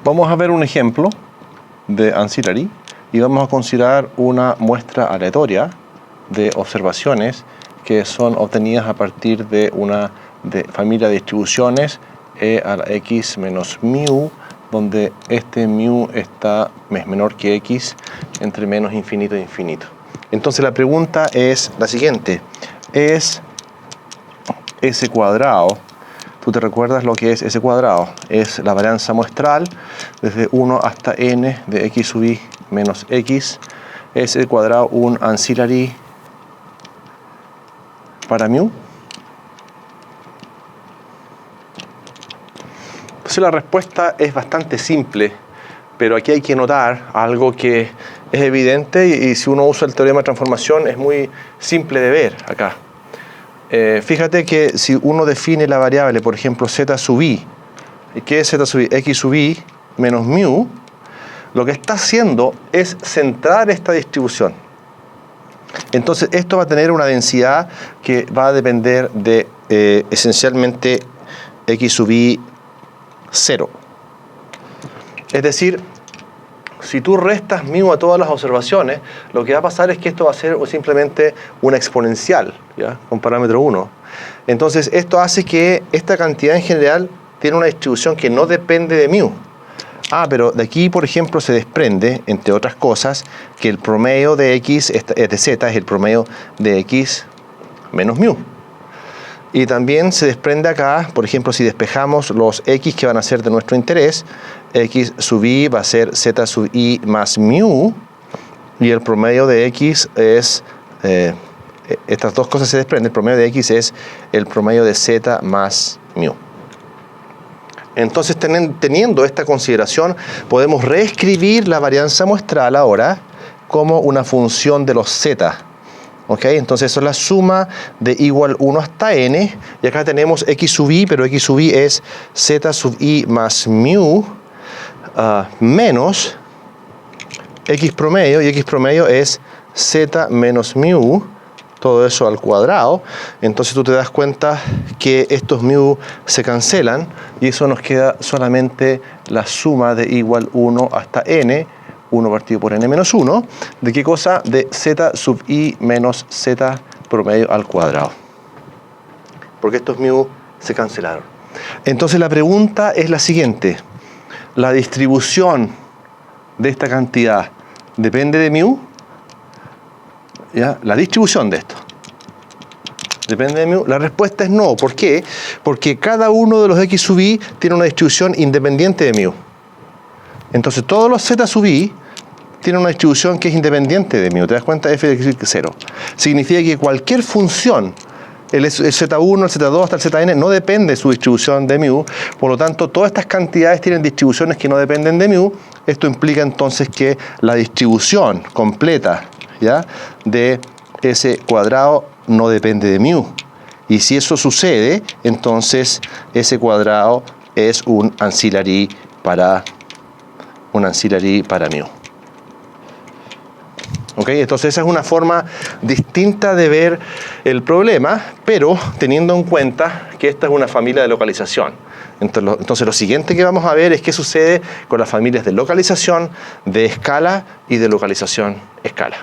Vamos a ver un ejemplo de ancillary y vamos a considerar una muestra aleatoria de observaciones que son obtenidas a partir de una familia de distribuciones e a la x menos mu, donde este mu es menor que x entre menos infinito e infinito. Entonces la pregunta es la siguiente: ¿es S cuadrado? ¿Tú te recuerdas lo que es S cuadrado? Es la varianza muestral desde 1 hasta n de x sub i menos x. ¿Es S cuadrado un ancillary para mu? Entonces la respuesta es bastante simple, pero aquí hay que notar algo que es evidente y si uno usa el teorema de transformación es muy simple de ver acá. Fíjate que si uno define la variable, por ejemplo, z sub i, ¿qué es z sub i? X sub i menos mu, lo que está haciendo es centrar esta distribución. Entonces esto va a tener una densidad que va a depender de esencialmente x sub i 0. Es decir, si tú restas mu a todas las observaciones, lo que va a pasar es que esto va a ser simplemente una exponencial, ¿ya? Con parámetro 1. Entonces esto hace que esta cantidad en general tiene una distribución que no depende de mu. Pero de aquí, por ejemplo, se desprende, entre otras cosas, que el promedio de x, de z, es el promedio de x menos mu. Y también se desprende acá, por ejemplo, si despejamos los x que van a ser de nuestro interés, x sub i va a ser z sub i más mu, y el promedio de x es, estas dos cosas se desprenden, el promedio de x es el promedio de z más mu. Entonces, teniendo esta consideración, podemos reescribir la varianza muestral ahora como una función de los z. ¿Okay? Entonces eso es la suma de igual 1 hasta n, y acá tenemos x sub i, pero x sub i es z sub i más mu menos x promedio, y x promedio es z menos mu, todo eso al cuadrado. Entonces tú te das cuenta que estos mu se cancelan y eso nos queda solamente la suma de igual 1 hasta n, 1 partido por n menos 1, ¿de qué cosa? De z sub i menos z promedio al cuadrado. Porque estos mu se cancelaron. Entonces la pregunta es la siguiente: ¿la distribución de esta cantidad depende de mu? ¿Ya? La distribución de esto ¿depende de mu? La respuesta es no. ¿Por qué? Porque cada uno de los x sub i tiene una distribución independiente de mu. Entonces todos los z sub i tienen una distribución que es independiente de mu. ¿Te das cuenta? F de x 0. Significa que cualquier función, el z1, el z2 hasta el zn, no depende de su distribución de mu. Por lo tanto, todas estas cantidades tienen distribuciones que no dependen de mu. Esto implica entonces que la distribución completa, ¿ya?, de S cuadrado no depende de mu. Y si eso sucede, entonces S cuadrado es un ancillary para mu. ¿Okay? Entonces esa es una forma distinta de ver el problema, pero teniendo en cuenta que esta es una familia de localización. Entonces lo siguiente que vamos a ver es qué sucede con las familias de localización, de escala y de localización escala.